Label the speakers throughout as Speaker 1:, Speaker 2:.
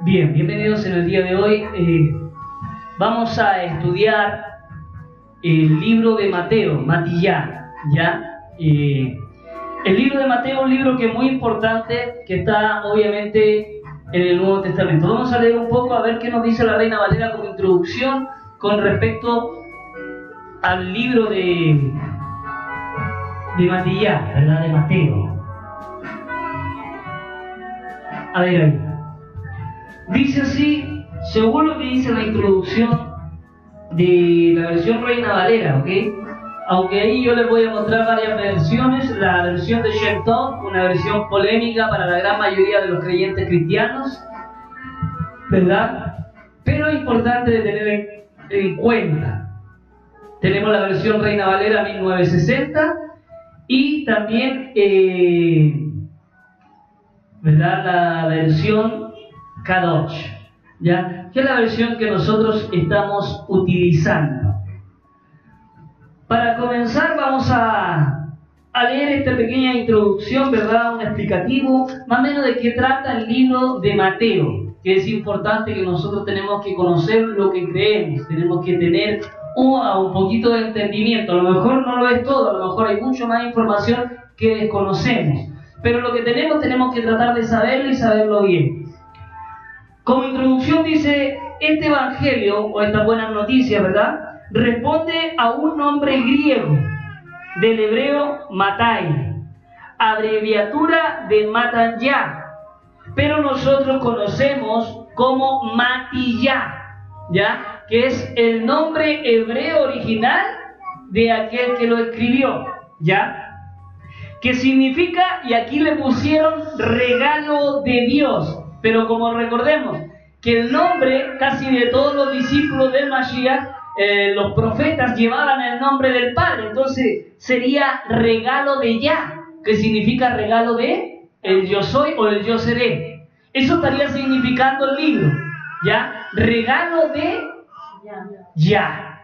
Speaker 1: Bien, bienvenidos en el día de hoy. Vamos a estudiar el libro de Mateo, Matillá, ¿ya? El libro de Mateo es un libro que es muy importante, que está obviamente en el Nuevo Testamento. Vamos a leer un poco a ver qué nos dice la Reina Valera como introducción con respecto al libro de Matillá, ¿verdad? De Mateo. A ver ahí. Dice así, según lo que dice la introducción de la versión Reina Valera, ¿ok? Aunque ahí yo les voy a mostrar varias versiones. La versión de Shem Tov, una versión polémica para la gran mayoría de los creyentes cristianos, ¿verdad? Pero es importante de tener en cuenta. Tenemos la versión Reina Valera 1960 y también, ¿verdad? La versión Kadosh, ¿ya? Que es la versión que nosotros estamos utilizando. Para comenzar vamos a leer esta pequeña introducción, ¿verdad? Un explicativo, más o menos de qué trata el libro de Mateo, que es importante que nosotros tenemos que conocer lo que creemos, tenemos que tener un poquito de entendimiento. A lo mejor no lo es todo, a lo mejor hay mucho más información que desconocemos, pero lo que tenemos que tratar de saberlo y saberlo bien. Como introducción dice, este evangelio, o esta buena noticia, ¿verdad?, responde a un nombre griego, del hebreo Matai, abreviatura de Matanyá, pero nosotros conocemos como Matillá, ¿ya?, que es el nombre hebreo original de aquel que lo escribió, ¿ya?, que significa, y aquí le pusieron regalo de Dios. Pero como recordemos que el nombre casi de todos los discípulos del Mashiach, los profetas llevaban el nombre del Padre, entonces sería regalo de Yah, que significa regalo de el yo soy o el yo seré. Eso estaría significando el libro, ¿ya? Regalo de Yah.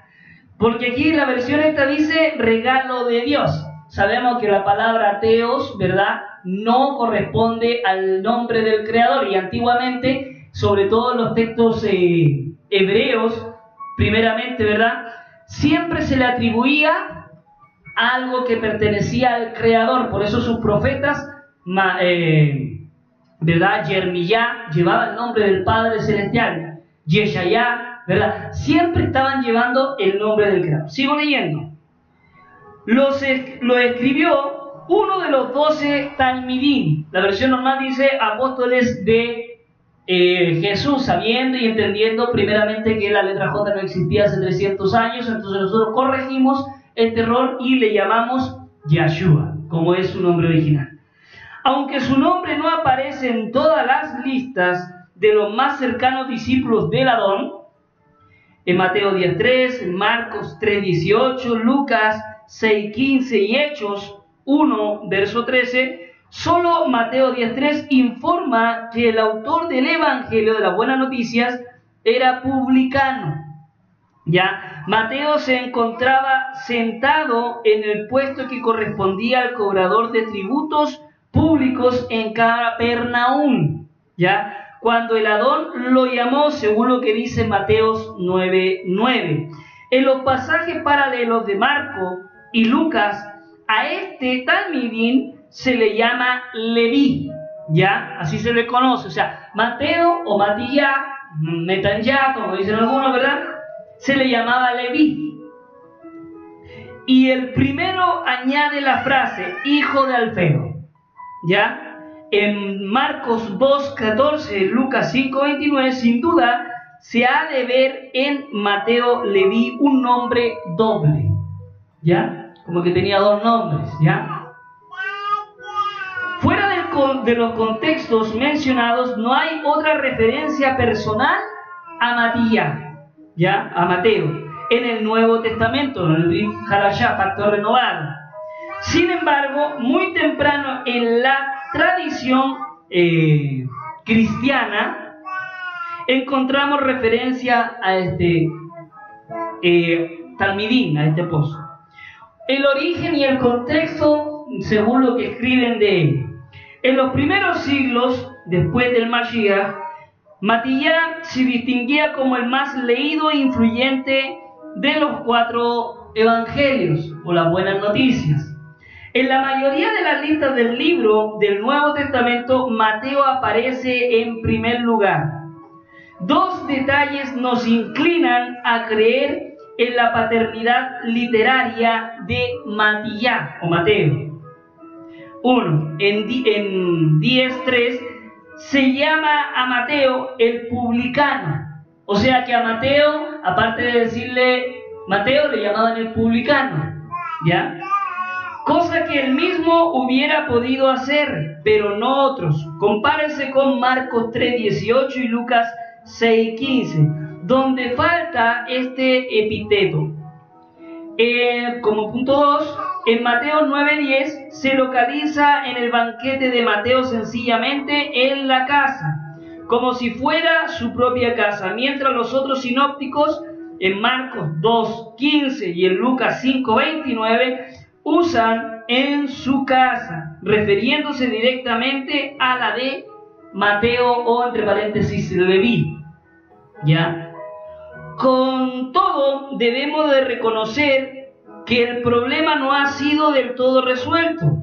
Speaker 1: Porque aquí la versión esta dice regalo de Dios. Sabemos que la palabra teos, ¿verdad?, no corresponde al nombre del Creador, y antiguamente, sobre todo en los textos hebreos, primeramente, ¿verdad?, siempre se le atribuía algo que pertenecía al Creador. Por eso sus profetas, ¿verdad?, Jeremías llevaba el nombre del Padre Celestial, Yeshayá, ¿verdad?, siempre estaban llevando el nombre del Creador. Sigo leyendo. Lo escribió uno de los 12 Talmidim. La versión normal dice apóstoles de Jesús, sabiendo y entendiendo primeramente que la letra J no existía hace 300 años, entonces nosotros corregimos este error y le llamamos Yeshua, como es su nombre original. Aunque su nombre no aparece en todas las listas de los más cercanos discípulos del Adón, en Mateo 10.3, en Marcos 3.18, Lucas 6.15 y Hechos 1, verso 13, solo Mateo 10.3 informa que el autor del Evangelio de las Buenas Noticias era publicano. Ya, Mateo se encontraba sentado en el puesto que correspondía al cobrador de tributos públicos en Capernaum, ya, cuando el Adón lo llamó, según lo que dice Mateo 9.9. En los pasajes paralelos de Marco y Lucas, a este Talmidim se le llama Leví, ¿ya? Así se le conoce. O sea, Mateo o Matillá, Metanyá, como dicen algunos, ¿verdad?, se le llamaba Leví. Y el primero añade la frase, hijo de Alfeo, ¿ya? En Marcos 2.14, Lucas 5.29, sin duda, se ha de ver en Mateo Leví un nombre doble, ¿ya? Como que tenía dos nombres, ¿ya? Fuera de los contextos mencionados, no hay otra referencia personal a Matillá, ¿ya?, a Mateo, en el Nuevo Testamento, en el Brit Hadashah, Pacto Renovado. Sin embargo, muy temprano en la tradición cristiana, encontramos referencia a este Talmidim, a este apóstol. El origen y el contexto, según lo que escriben de él. En los primeros siglos, después del Mashiach, Matiyá se distinguía como el más leído e influyente de los 4 evangelios o las buenas noticias. En la mayoría de las listas del libro del Nuevo Testamento, Mateo aparece en primer lugar. 2 detalles nos inclinan a creer en la paternidad literaria de Matiyá o Mateo. 1. En 10:3 se llama a Mateo el publicano. O sea que a Mateo, aparte de decirle Mateo, le llamaban el publicano, ¿ya? Cosa que él mismo hubiera podido hacer, pero no otros. Compárese con Marcos 3:18 y Lucas 6:15, donde falta este epíteto. Como punto 2, en Mateo 9:10 se localiza en el banquete de Mateo sencillamente en la casa, como si fuera su propia casa, mientras los otros sinópticos en Marcos 2:15 y en Lucas 5:29 usan en su casa, refiriéndose directamente a la de Mateo o entre paréntesis Leví, ¿ya? Con todo, debemos de reconocer que el problema no ha sido del todo resuelto.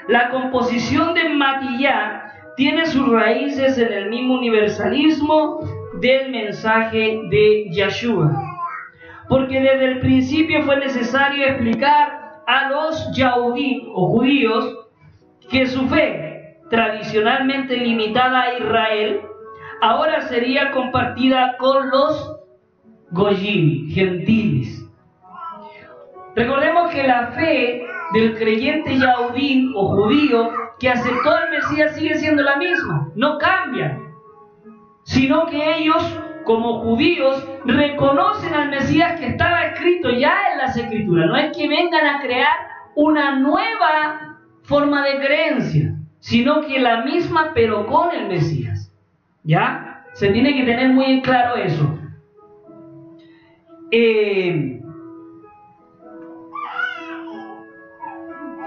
Speaker 1: La composición de Matiyá tiene sus raíces en el mismo universalismo del mensaje de Yeshua, porque desde el principio fue necesario explicar a los Yahudim o judíos que su fe, tradicionalmente limitada a Israel, ahora sería compartida con los Goyim, gentiles. Recordemos que la fe del creyente Yahudim o judío que aceptó al Mesías sigue siendo la misma, no cambia, sino que ellos, como judíos, reconocen al Mesías que estaba escrito ya en las Escrituras. No es que vengan a crear una nueva forma de creencia, sino que la misma pero con el Mesías. ¿Ya? Se tiene que tener muy en claro eso.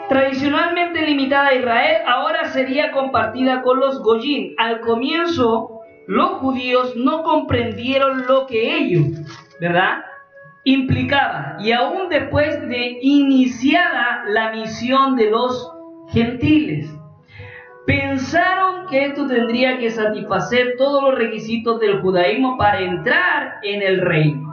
Speaker 1: Tradicionalmente limitada a Israel, ahora sería compartida con los Goyim. Al comienzo, los judíos no comprendieron lo que ello, ¿verdad?, implicaba, y aún después de iniciada la misión de los gentiles, pensaron que esto tendría que satisfacer todos los requisitos del judaísmo para entrar en el reino.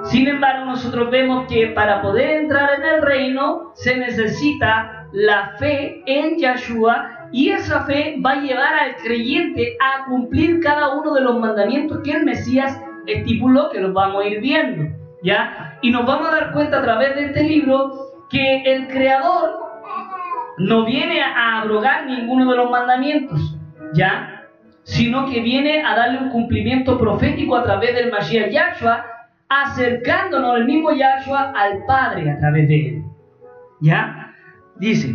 Speaker 1: Sin embargo, nosotros vemos que para poder entrar en el reino se necesita la fe en Yeshua, y esa fe va a llevar al creyente a cumplir cada uno de los mandamientos que el Mesías estipuló, que los vamos a ir viendo, ¿ya? Y nos vamos a dar cuenta a través de este libro que el Creador no viene a abrogar ninguno de los mandamientos, ¿ya?, sino que viene a darle un cumplimiento profético a través del Mashiach Yahshua, acercándonos el mismo Yahshua al Padre a través de él, ¿ya? Dice: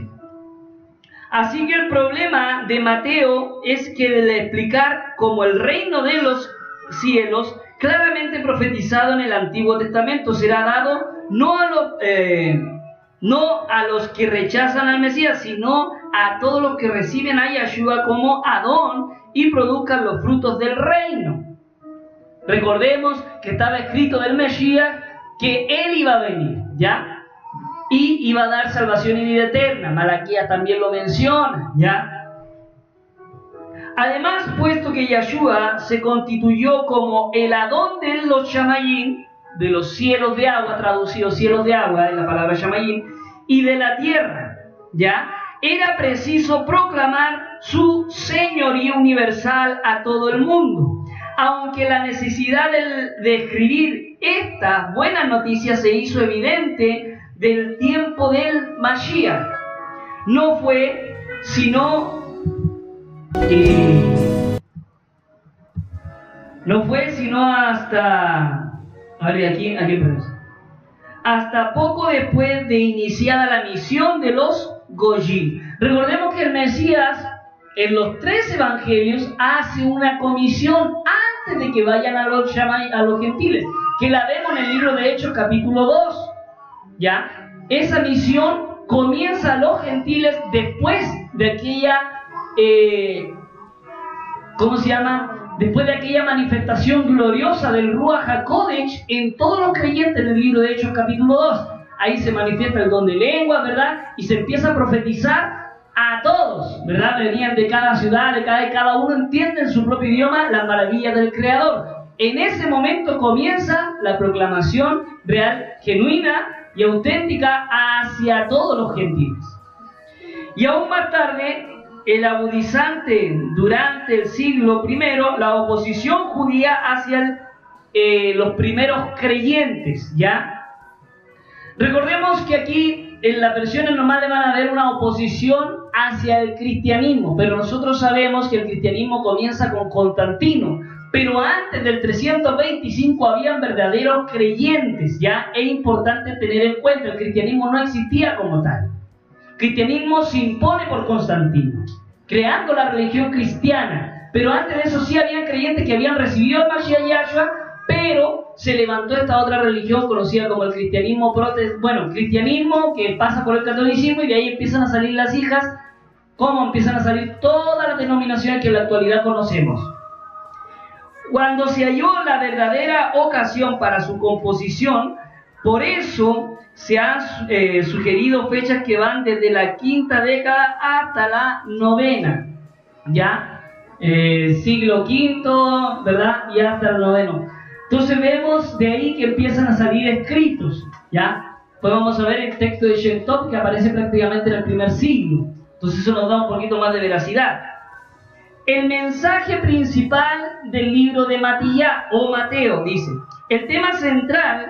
Speaker 1: así que el problema de Mateo es que de explicar como el reino de los cielos, claramente profetizado en el Antiguo Testamento, será dado no a los que rechazan al Mesías, sino a todos los que reciben a Yeshua como Adón y produzcan los frutos del reino. Recordemos que estaba escrito del Mesías que él iba a venir, ¿ya?, y iba a dar salvación y vida eterna. Malaquías también lo menciona, ¿ya? Además, puesto que Yeshua se constituyó como el Adón de los Shamayim, de los cielos de agua, traducido cielos de agua en la palabra Shamayim, y de la tierra, ¿ya?, era preciso proclamar su señorío universal a todo el mundo. Aunque la necesidad de escribir estas buenas noticias se hizo evidente del tiempo del Mashiach, no fue sino hasta poco después de iniciada la misión de los Goyim. Recordemos que el Mesías en los 3 evangelios hace una comisión antes de que vayan a los gentiles, que la vemos en el libro de Hechos capítulo 2, ¿ya? Esa misión comienza a los gentiles después de aquella después de aquella manifestación gloriosa del Ruach HaKodesh en todos los creyentes en el libro de Hechos capítulo 2. Ahí se manifiesta el don de lenguas, ¿verdad? Y se empieza a profetizar a todos, ¿verdad? Venían de cada ciudad, de cada uno entiende en su propio idioma las maravillas del Creador. En ese momento comienza la proclamación real, genuina y auténtica hacia todos los gentiles. Y aún más tarde, el agudizante durante el siglo I, la oposición judía hacia los primeros creyentes, ¿ya? Recordemos que aquí en las versiones normales van a haber una oposición hacia el cristianismo, pero nosotros sabemos que el cristianismo comienza con Constantino, pero antes del 325 habían verdaderos creyentes, ¿ya? Es importante tener en cuenta, el cristianismo no existía como tal. El cristianismo se impone por Constantino, creando la religión cristiana, pero antes de eso sí habían creyentes que habían recibido el Mashiach Yahshua, pero se levantó esta otra religión conocida como el cristianismo cristianismo que pasa por el catolicismo y de ahí empiezan a salir las hijas, como empiezan a salir todas las denominaciones que en la actualidad conocemos. Cuando se halló la verdadera ocasión para su composición, por eso se han sugerido fechas que van desde la quinta década hasta la novena, ¿ya? Siglo V, ¿verdad? Y hasta el noveno. Entonces vemos de ahí que empiezan a salir escritos, ¿ya? Pues vamos a ver el texto de Shem Tov que aparece prácticamente en el primer siglo. Entonces eso nos da un poquito más de veracidad. El mensaje principal del libro de Matillá o Mateo dice: el tema central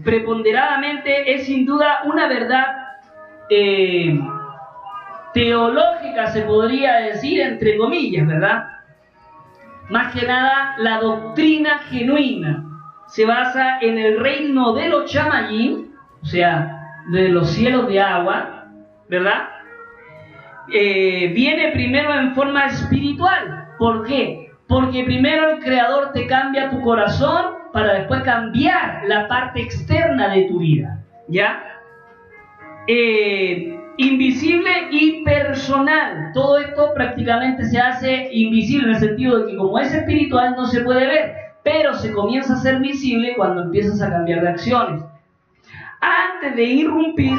Speaker 1: preponderadamente es sin duda una verdad teológica, se podría decir, entre comillas, ¿verdad? Más que nada, la doctrina genuina se basa en el reino de los chamayim, o sea, de los cielos de agua, ¿verdad? Viene primero en forma espiritual. ¿Por qué? Porque primero el Creador te cambia tu corazón para después cambiar la parte externa de tu vida, ¿ya? Invisible y personal. Todo esto prácticamente se hace invisible en el sentido de que como es espiritual no se puede ver, pero se comienza a ser visible cuando empiezas a cambiar de acciones. Antes de irrumpir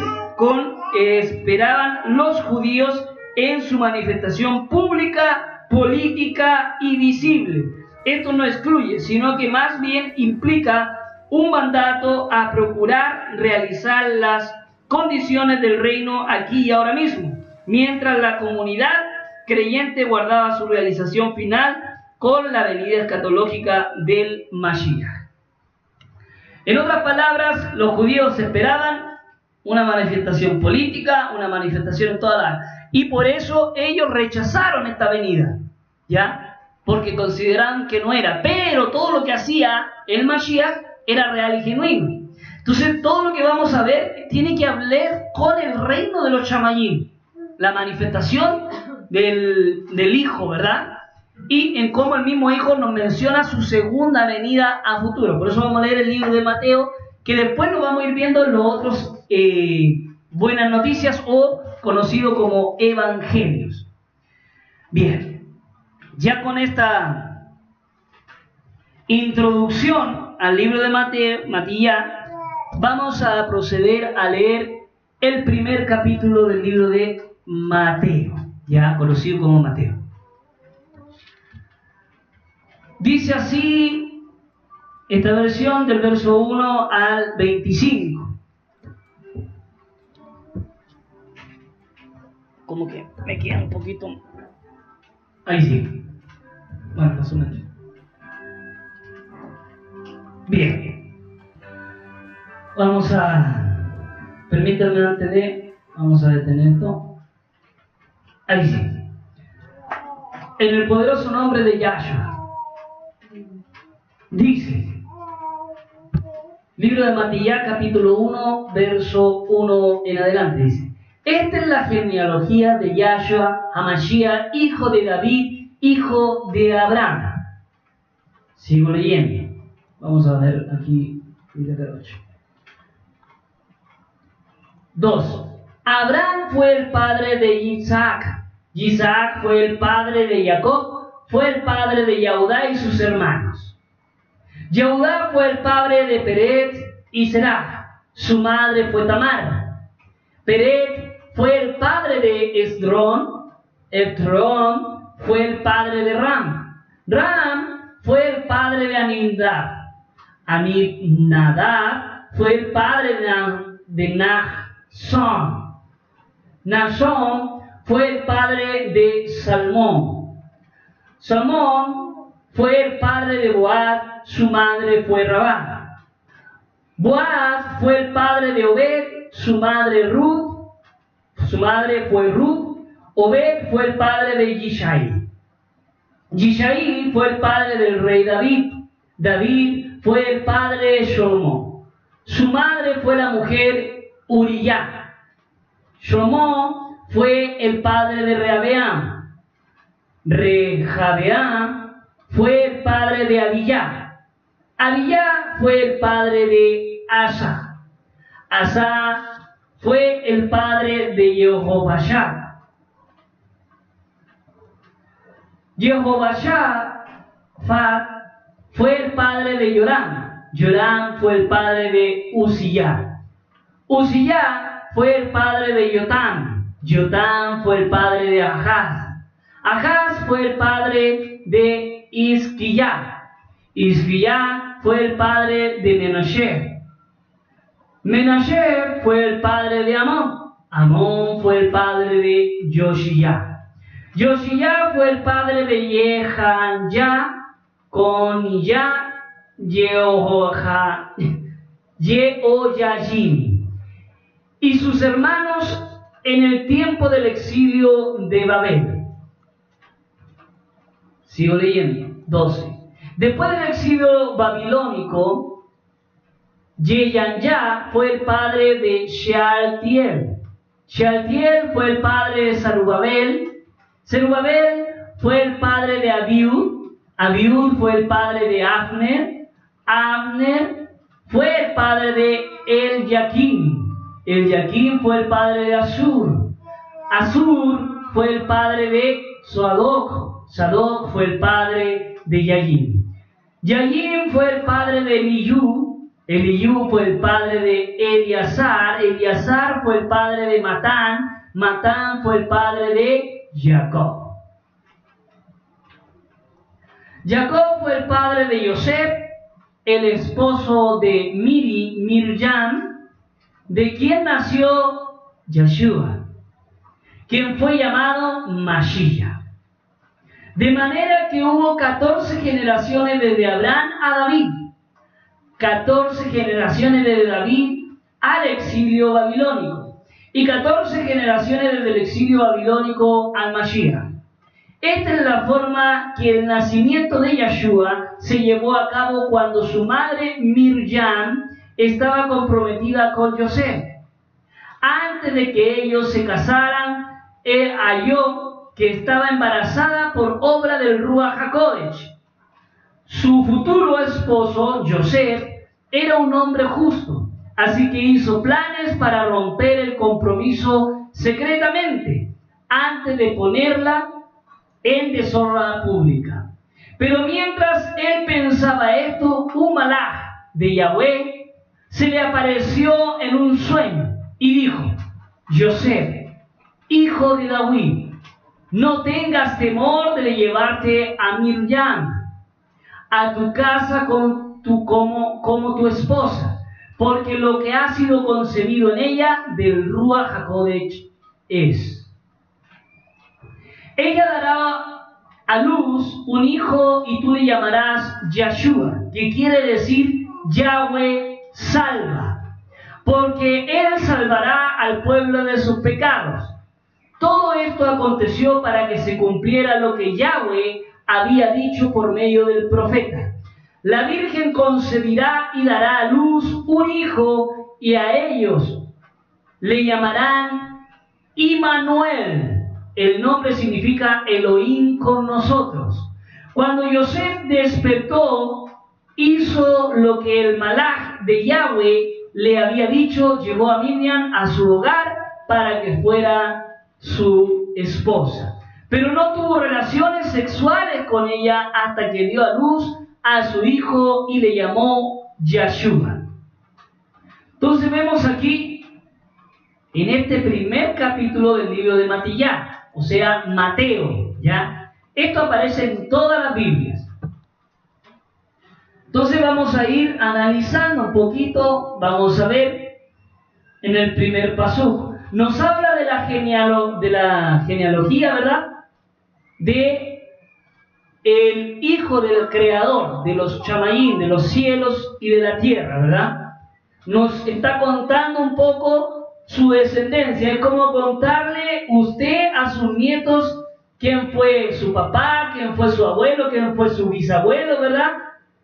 Speaker 1: esperaban los judíos en su manifestación pública, política y visible. Esto no excluye, sino que más bien implica un mandato a procurar realizar las condiciones del reino aquí y ahora mismo, mientras la comunidad creyente guardaba su realización final con la venida escatológica del Mashiach. En otras palabras, los judíos esperaban una manifestación política, una manifestación en toda la... Y por eso ellos rechazaron esta venida, ¿ya? Porque consideraban que no era. Pero todo lo que hacía el Mashiach era real y genuino. Entonces, todo lo que vamos a ver tiene que hablar con el reino de los chamayim, la manifestación del Hijo, ¿verdad? Y en cómo el mismo Hijo nos menciona su segunda venida a futuro. Por eso vamos a leer el libro de Mateo, que después nos vamos a ir viendo los otros buenas noticias o conocido como evangelios. Bien, ya con esta introducción al libro de Matillá, vamos a proceder a leer el primer capítulo del libro de Mateo, ya conocido como Mateo. Dice así esta versión del verso 1 al 25. Como que me queda un poquito... Ahí sí. Bueno, más o menos. Bien. Vamos a... Permítanme antes de... Vamos a detener esto. Ahí sí. En el poderoso nombre de Yahshua. Dice... Libro de Matillá, capítulo 1, verso 1 en adelante, dice: esta es la genealogía de Yahshua HaMashiach, hijo de David, hijo de Abraham. Sigo leyendo. Vamos a ver aquí. 2. Abraham fue el padre de Isaac. Isaac fue el padre de Jacob, fue el padre de Yehudá y sus hermanos. Yehudá fue el padre de Peret y Serah. Su madre fue Tamar. Peret fue el padre de Esdrón. Esdrón fue el padre de Ram. Ram fue el padre de Aminadab. Aminadab fue el padre de Nahshón. Nahshón fue el padre de Salmón. Salmón fue el padre de Boaz, su madre fue Rabá. Boaz fue el padre de Obed, su madre fue Ruth. Obed fue el padre de Yishai. Yishai fue el padre del rey David. David fue el padre de Shlomo. Su madre fue la mujer Uriyá. Shlomo fue el padre de Rehabeam. Rehabeam fue el padre de Abiyá. Abiyá fue el padre de Asa. Asa fue el padre de Jehoshaphat. Jehoshaphat fue el padre de Joram. Joram fue el padre de Uzziah. Uzziah fue el padre de Jotam. Jotam fue el padre de Ahaz. Ahaz fue el padre de Hizquiyá. Hizquiyá fue el padre de Menashe. Menashe fue el padre de Amón. Amón fue el padre de Josías. Josías fue el padre de Jehanyá, Conillá, Jehoyajim y sus hermanos en el tiempo del exilio de Babel. Sigo leyendo. 12. Después del exilio babilónico, Jehanyá fue el padre de Shealtiel. Shealtiel fue el padre de Zerubabel. Zerubabel fue el padre de Abiud. Abiud fue el padre de Abner. Abner fue el padre de Eliakim. Eliakim fue el padre de Asur. Asur fue el padre de Sadoc. Sadoc fue el padre de Yayim. Yayim fue el padre de Eliú. Eliú fue el padre de Eleazar. Eleazar fue el padre de Matán. Matán fue el padre de Jacob. Jacob fue el padre de Yosef, el esposo de Miriam, de quien nació Yeshua, quien fue llamado Mashiach. De manera que hubo 14 generaciones desde Abraham a David, 14 generaciones desde David al exilio babilónico, y 14 generaciones desde el exilio babilónico al Mashiach. Esta es la forma que el nacimiento de Yeshua se llevó a cabo cuando su madre Miriam estaba comprometida con Yosef. Antes de que ellos se casaran, él halló que estaba embarazada por obra del Ruach HaKodesh. Su futuro esposo, Yosef, era un hombre justo, así que hizo planes para romper el compromiso secretamente, antes de ponerla en deshonra pública. Pero mientras él pensaba esto, un malaj de Yahweh se le apareció en un sueño y dijo: Yosef, hijo de David, no tengas temor de llevarte a Miriam a tu casa como tu esposa, porque lo que ha sido concebido en ella del Ruach HaKodesh es. Ella dará a luz un hijo y tú le llamarás Yeshua, que quiere decir Yahweh salva, porque él salvará al pueblo de sus pecados. Todo esto aconteció para que se cumpliera lo que Yahweh había dicho por medio del profeta: la Virgen concebirá y dará a luz un hijo, y a ellos le llamarán Immanuel. El nombre significa Elohim con nosotros. Cuando Yosef despertó, hizo lo que el malaj de Yahweh le había dicho. Llevó a Miriam a su hogar para que fuera su esposa. pero no tuvo relaciones sexuales con ella hasta que dio a luz a su hijo y le llamó Yeshua. Entonces vemos aquí, en este primer capítulo del libro de Matillá, o sea, Mateo, ¿ya? Esto aparece en todas las Biblias. Entonces vamos a ir analizando un poquito, vamos a ver en el primer paso. Nos habla de la genealogía, ¿verdad? De el hijo del creador, de los chamayín, de los cielos y de la tierra, ¿verdad? Nos está contando un poco su descendencia. Es como contarle usted a sus nietos quién fue su papá, quién fue su abuelo, quién fue su bisabuelo, ¿verdad?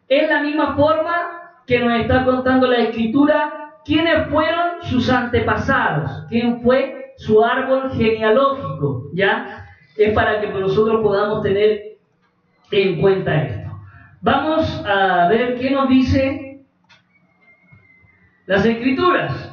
Speaker 1: Es la misma forma que nos está contando la Escritura quiénes fueron sus antepasados, quién fue su árbol genealógico, ¿ya? Es para que nosotros podamos tener en cuenta esto. Vamos a ver qué nos dice las Escrituras.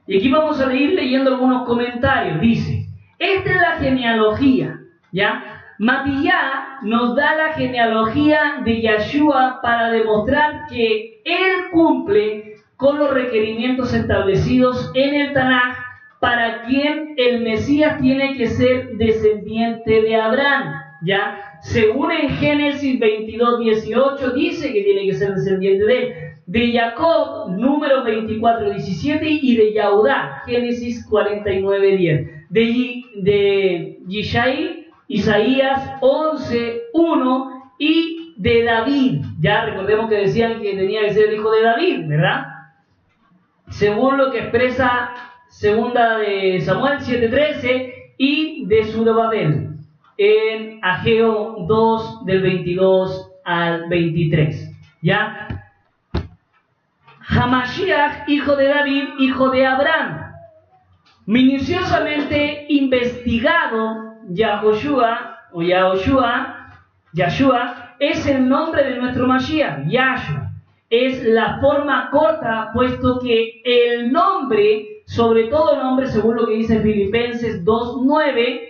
Speaker 1: Y aquí vamos a ir leyendo algunos comentarios. Dice, esta es la genealogía, ¿ya? Matillá nos da la genealogía de Yeshua para demostrar que él cumple con los requerimientos establecidos en el Tanaj, para quien el Mesías tiene que ser descendiente de Abraham, ¿ya? Según en Génesis 22:18 dice que tiene que ser descendiente de él. De Jacob, número 24:17, y de Yahudá, Génesis 49:10. De Yishai, Isaías 11:1, y de David. Ya recordemos que decían que tenía que ser el hijo de David, ¿verdad? Según lo que expresa segunda de Samuel 7:13, y de Zorobabel en Ageo 2 del 22 al 23. ¿Ya? Hamashiach, hijo de David, hijo de Abraham. Minuciosamente investigado, Yahshua es el nombre de nuestro Mashiach. Yahshua es la forma corta, puesto que el nombre, sobre todo nombre, según lo que dice Filipenses 2:9,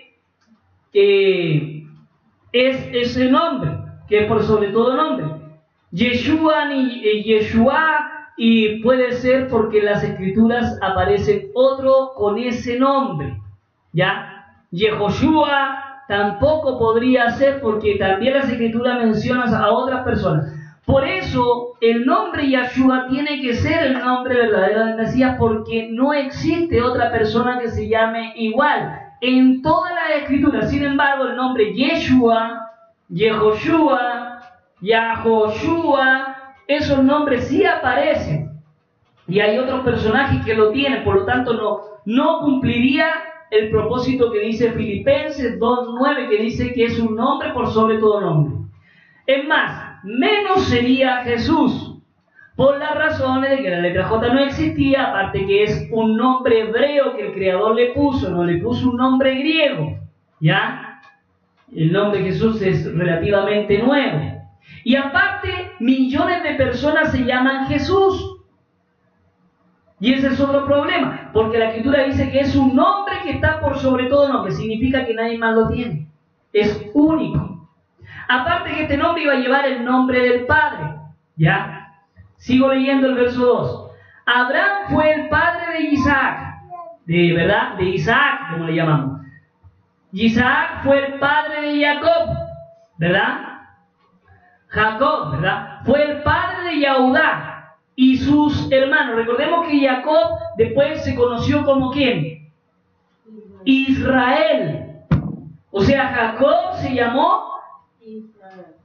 Speaker 1: es ese nombre, que es por sobre todo nombre. Yeshua ni Yeshua, y puede ser porque en las Escrituras aparece otro con ese nombre, ¿ya? Yehoshua tampoco podría ser, porque también las Escrituras mencionan a otras personas. Por eso el nombre Yeshua tiene que ser el nombre verdadero del Mesías, porque no existe otra persona que se llame igual en todas las Escrituras. Sin embargo, el nombre Yeshua, Yehoshua, Yahoshua, esos nombres sí aparecen, y hay otros personajes que lo tienen. Por lo tanto no cumpliría el propósito que dice Filipenses 2:9, que dice que es un nombre por sobre todo nombre. Es más, menos sería Jesús, por las razones de que la letra J no existía, aparte que es un nombre hebreo que el Creador le puso, no le puso un nombre griego, ¿ya? El nombre Jesús es relativamente nuevo. Y aparte, millones de personas se llaman Jesús. Y ese es otro problema, porque la Escritura dice que es un nombre que está por sobre todo nombre, significa que nadie más lo tiene. Es único. Aparte que este nombre iba a llevar el nombre del Padre, ¿ya? Sigo leyendo el verso 2. Abraham fue el padre de Isaac, ¿verdad? De Isaac, como le llamamos. Isaac fue el padre de Jacob, ¿verdad? Jacob, ¿verdad? Fue el padre de Yahudá y sus hermanos. Recordemos que Jacob después se conoció como ¿quién? Israel. O sea, Jacob se llamó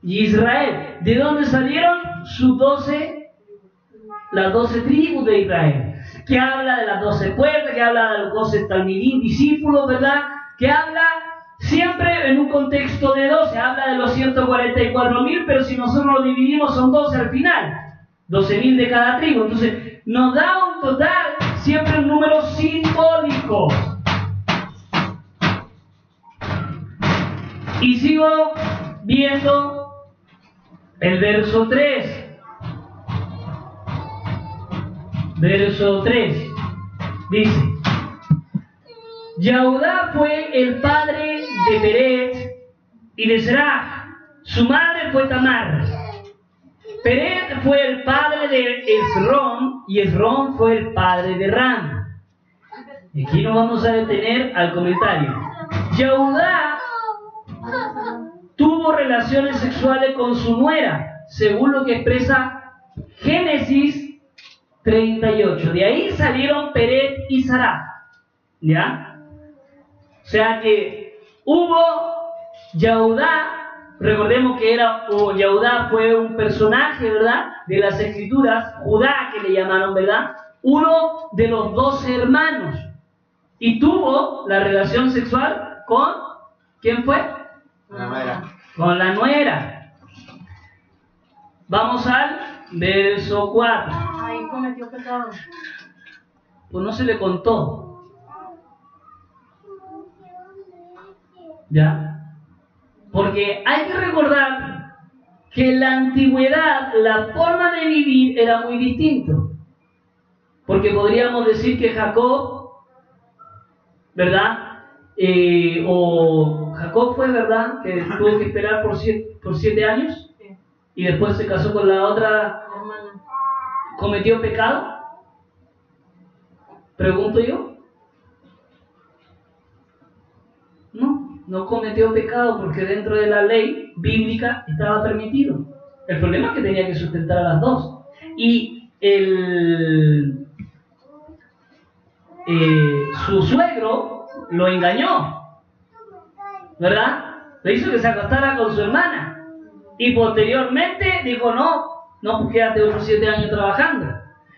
Speaker 1: Israel. ¿De dónde salieron las 12 tribus de Israel? Que habla de las 12 puertas, que habla de los 12 talmidín, discípulos, ¿verdad? Que habla siempre en un contexto de 12, habla de los 144.000, pero si nosotros lo dividimos son 12 al final, 12.000 de cada tribu. Entonces nos da un total, siempre un número simbólico. Y sigo viendo el verso 3. Verso 3 dice: Yahudá fue el padre de Peret y de Zerah. Su madre fue Tamar. Peret fue el padre de Esrón y Esrón fue el padre de Ram. Y aquí nos vamos a detener al comentario. Yahudá tuvo relaciones sexuales con su nuera, según lo que expresa Génesis 38. De ahí salieron Peret y Zerah. ¿Ya? O sea que hubo Yahudá, recordemos que Yahudá fue un personaje, ¿verdad?, de las escrituras, Judá que le llamaron, ¿verdad?, uno de los 12 hermanos, y tuvo la relación sexual con, ¿quién fue?
Speaker 2: La nuera.
Speaker 1: Con la nuera. Vamos al verso 4.
Speaker 3: Ahí cometió pecado.
Speaker 1: Pues no se le contó. ¿Ya? Porque hay que recordar que en la antigüedad la forma de vivir era muy distinto. Porque podríamos decir que Jacob, ¿verdad? O Jacob fue, ¿verdad?, que tuvo que esperar por 7 años y después se casó con la otra
Speaker 3: Hermana.
Speaker 1: ¿Cometió pecado? Pregunto yo. No cometió pecado porque dentro de la ley bíblica estaba permitido. El problema es que tenía que sustentar a las dos. Y su suegro lo engañó, ¿verdad? Le hizo que se acostara con su hermana. Y posteriormente dijo, no, pues quédate otros 7 años trabajando.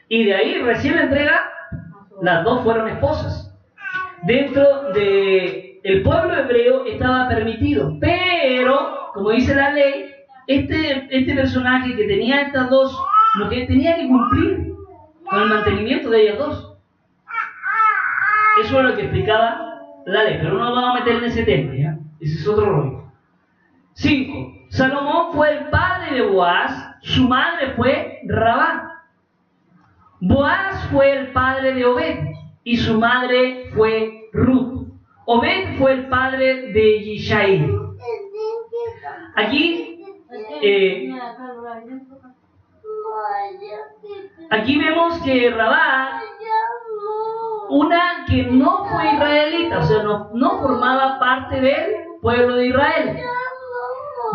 Speaker 1: Y de ahí recién le entrega, las dos fueron esposas. Dentro del pueblo hebreo estaba permitido, pero, como dice la ley, este personaje que tenía estas dos, lo que tenía que cumplir con el mantenimiento de ellas dos. Eso es lo que explicaba la ley, pero no nos vamos a meter en ese tema, ¿ya? Ese es otro rollo. 5. Salomón fue el padre de Boaz, su madre fue Rabá. Boaz fue el padre de Obed y su madre fue Ruth. Obed fue el padre de Yishaí. Aquí vemos que Rabá, una que no fue israelita, o sea, no formaba parte del pueblo de Israel,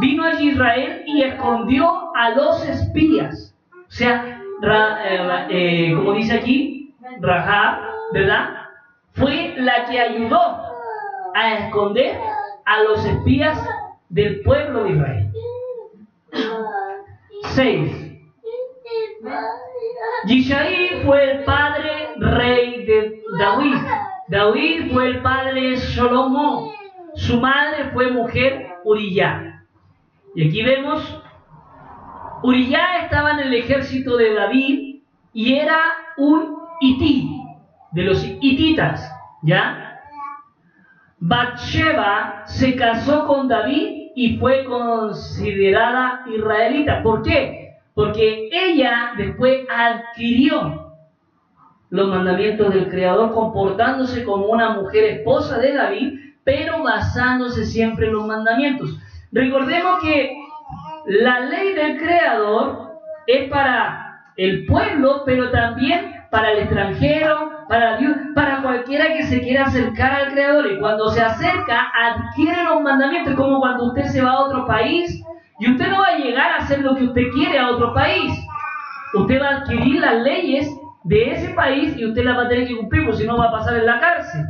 Speaker 1: vino a Israel y escondió a los espías. O sea, como dice aquí, Rahab, ¿verdad?, fue la que ayudó a esconder a los espías del pueblo de Israel. 6. Yishaí fue el padre rey de David. David fue el padre de Salomón. Su madre fue mujer Uriyá. Y aquí vemos, Uriyá estaba en el ejército de David y era un hití, de los hititas, ¿ya? Bathsheba se casó con David y fue considerada israelita. ¿Por qué? Porque ella después adquirió los mandamientos del Creador, comportándose como una mujer esposa de David, pero basándose siempre en los mandamientos. Recordemos que la ley del Creador es para el pueblo, pero también para el extranjero, para la viuda, para cualquiera que se quiera acercar al Creador. Y cuando se acerca, adquiere los mandamientos. Es como cuando usted se va a otro país y usted no va a llegar a hacer lo que usted quiere a otro país. Usted va a adquirir las leyes de ese país y usted las va a tener que cumplir, porque si no va a pasar en la cárcel.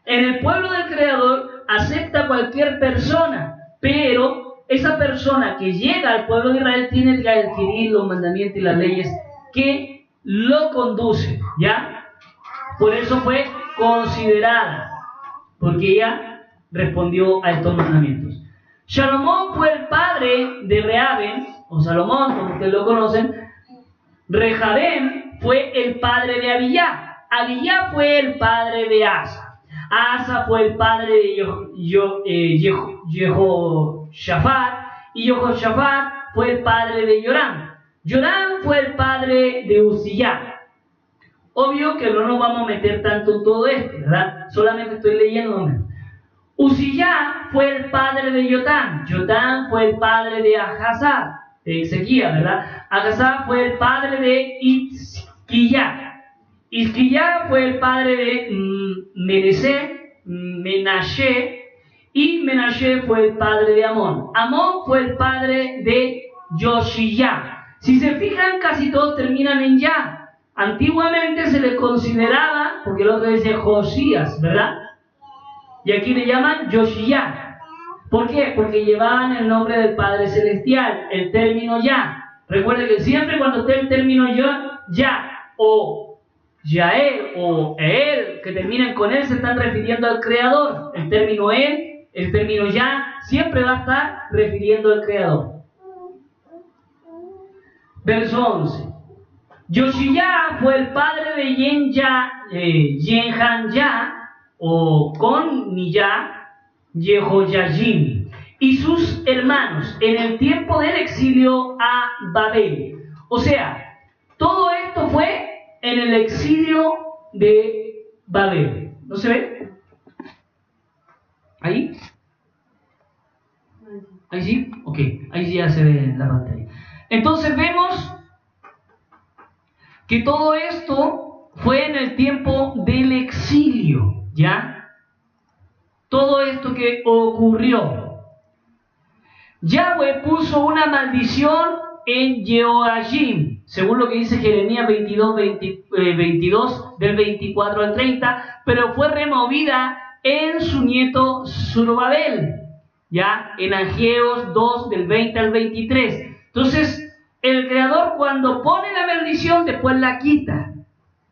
Speaker 1: En el pueblo del Creador acepta cualquier persona, pero esa persona que llega al pueblo de Israel tiene que adquirir los mandamientos y las leyes que lo conducen, ¿ya? Por eso fue considerada, porque ella respondió a estos mandamientos. Salomón fue el padre de Rehaben, o Salomón, como ustedes lo conocen. Rejabén fue el padre de Abiyá. Abiyá fue el padre de Asa. Asa fue el padre de Jehoshafat, y Jehoshafat fue el padre de Joram. Joram fue el padre de Uziyá. Obvio que no nos vamos a meter tanto en todo esto, ¿verdad? Solamente estoy leyendo. Uziyá fue el padre de Yotam. Yotam fue el padre de Ahazá, de Ezequías, ¿verdad? Ahazá fue el padre de Hizquiyá. Hizquiyá fue el padre de Menashe, y Menashe fue el padre de Amón. Amón fue el padre de Yoshiyá. Si se fijan, casi todos terminan en ya. Antiguamente se les consideraba, porque el otro dice Josías, ¿verdad? Y aquí le llaman Yoshiyá. ¿Por qué? Porque llevaban el nombre del Padre Celestial, el término ya. Recuerden que siempre cuando esté el término ya, o Yael, o él, que terminen con él, se están refiriendo al Creador. El término él, el término ya, siempre va a estar refiriendo al Creador. Verso 11. Yoshiyá fue el padre de Yenhanyá, o con Niyá, Jehoyajim, y sus hermanos en el tiempo del exilio a Babel. O sea, todo esto fue en el exilio de Babel. ¿No se ve? ¿Ahí? ¿Ahí sí? Ok, ahí sí ya se ve en la pantalla. Entonces vemos que todo esto fue en el tiempo del exilio, ¿ya? Todo esto que ocurrió. Yahweh puso una maldición en Jehoiakim, según lo que dice Jeremías 22, del 24 al 30, pero fue removida en su nieto Zorobabel, ¿ya? En Ageos 2, del 20 al 23. Entonces, el Creador cuando pone la maldición, después la quita,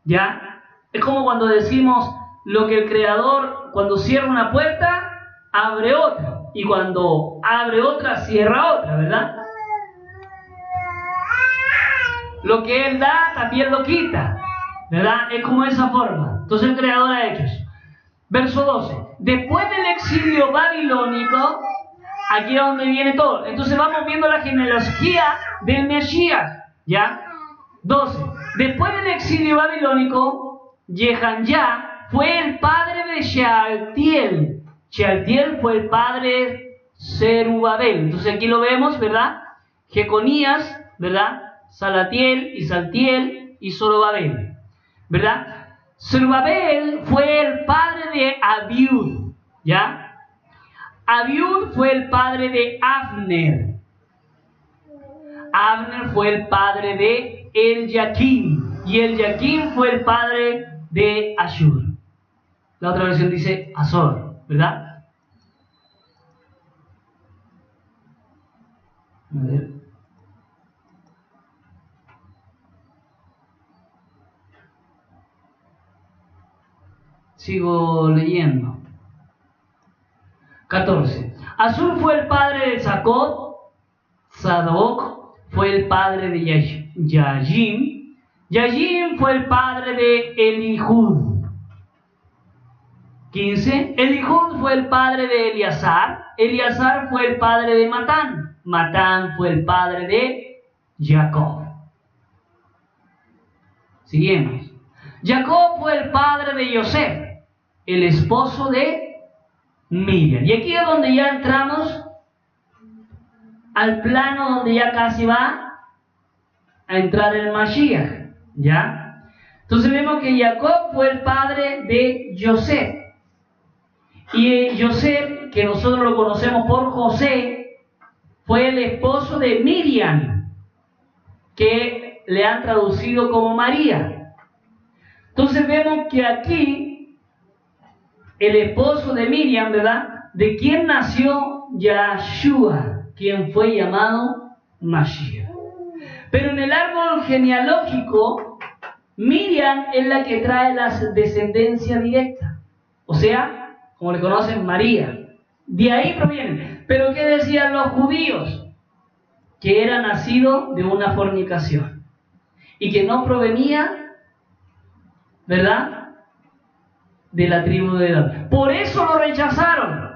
Speaker 1: ¿ya? Es como cuando decimos lo que el Creador, cuando cierra una puerta, abre otra. Y cuando abre otra, cierra otra, ¿verdad? Lo que Él da, también lo quita, ¿verdad? Es como esa forma. Entonces el Creador ha hecho eso. Verso 12. Después del exilio babilónico, aquí es donde viene todo. Entonces vamos viendo la genealogía del Mesías, ¿ya? 12. Después del exilio babilónico, Jehanyá fue el padre de Shealtiel. Shealtiel fue el padre de Zerubabel. Entonces aquí lo vemos, ¿verdad? Jeconías, ¿verdad? Salatiel y Saltiel y Zorobabel, ¿verdad? Zerubabel fue el padre de Abiud, ¿ya? Abiud fue el padre de Abner. Abner fue el padre de Eliakim. Y Eliakim fue el padre de Ashur. La otra versión dice Azor, ¿verdad? A ver. Sigo leyendo. 14. Azur fue el padre de Zacot. Sadoc fue el padre de Yajim. Yajim fue el padre de Elihud. 15. Elihud fue el padre de Eleazar. Eleazar fue el padre de Matán. Matán fue el padre de Jacob. Seguimos. Jacob fue el padre de Yosef, el esposo de Miriam. Y aquí es donde ya entramos al plano donde ya casi va a entrar el Mashiach, ¿ya? Entonces vemos que Jacob fue el padre de Yosef. Y Yosef, que nosotros lo conocemos por José, fue el esposo de Miriam, que le han traducido como María. Entonces vemos que aquí el esposo de Miriam, ¿verdad? ¿De quién nació Yahshua? Quien fue llamado Mashiach. Pero en el árbol genealógico, Miriam es la que trae la descendencia directa. O sea, como le conocen, María. De ahí proviene. Pero ¿qué decían los judíos? Que era nacido de una fornicación. Y que no provenía, ¿verdad?, de la tribu de Dan. Por eso lo rechazaron.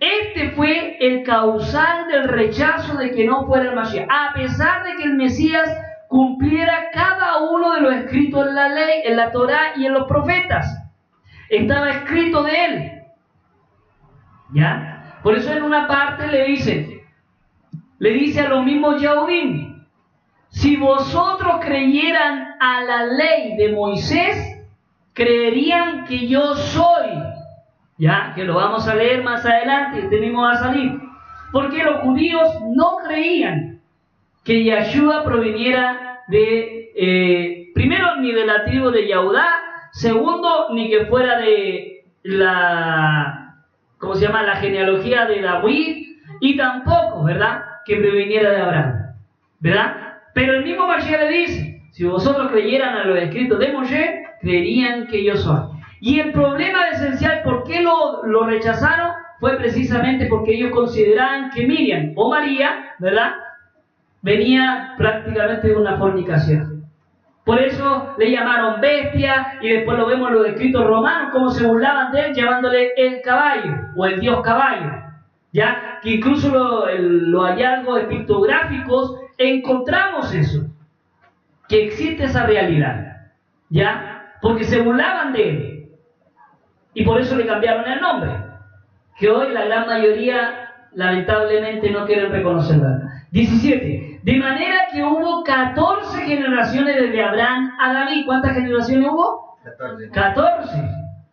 Speaker 1: Este fue el causal del rechazo de que no fuera el Mashiach. A pesar de que el Mesías cumpliera cada uno de los escritos en la ley, en la Torá y en los profetas. Estaba escrito de él. ¿Ya? Por eso en una parte le dice a los mismos Yahudim, si vosotros creyeran a la ley de Moisés, creerían que yo soy. Ya, que lo vamos a leer más adelante, este mismo va a salir. Porque los judíos no creían que Yahshua proviniera de, primero, ni de la tribu de Yahudá, segundo, ni que fuera de la, ¿cómo se llama?, la genealogía de David, y tampoco, ¿verdad?, que proviniera de Abraham, ¿verdad? Pero el mismo Mashiach le dice, si vosotros creyeran a los escritos de Moshe, creerían que yo soy. Y el problema esencial, ¿por qué lo rechazaron? Fue precisamente porque ellos consideraban que Miriam o María, ¿verdad?, venía prácticamente de una fornicación. Por eso le llamaron bestia, y después lo vemos en los escritos romanos, cómo se burlaban de él, llamándole el caballo, o el dios caballo. ¿Ya? Que incluso los hallazgos pictográficos encontramos eso, que existe esa realidad, ¿ya? Porque se burlaban de él, y por eso le cambiaron el nombre, que hoy la gran mayoría lamentablemente no quieren reconocerla. 17. De manera que hubo 14 generaciones desde Abraham a David. ¿Cuántas generaciones hubo? 14.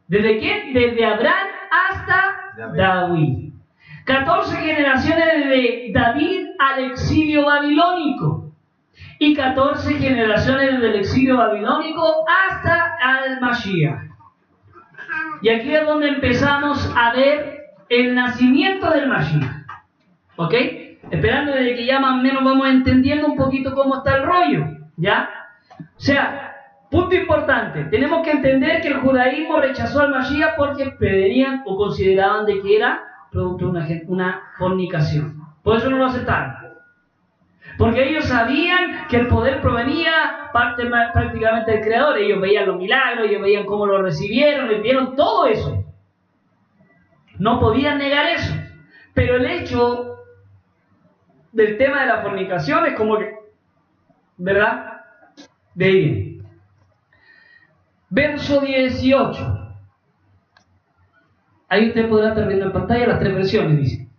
Speaker 1: ¿Desde quién? Desde Abraham hasta David. 14 generaciones desde David al exilio babilónico. Y 14 generaciones desde el exilio babilónico hasta al Mashiach. Y aquí es donde empezamos a ver el nacimiento del Mashiach. ¿Ok? Esperando desde que ya más o menos vamos entendiendo un poquito cómo está el rollo. ¿Ya? O sea, punto importante. Tenemos que entender que el judaísmo rechazó al Mashiach porque prevenían o consideraban de que era producto de una fornicación. Por eso no lo aceptaron. Porque ellos sabían que el poder provenía prácticamente del Creador. Ellos veían los milagros, ellos veían cómo lo recibieron, ellos vieron todo eso. No podían negar eso. Pero el hecho del tema de la fornicación es como que, ¿verdad? De ahí. Verso 18. Ahí usted podrá estar viendo en pantalla las tres versiones, dice.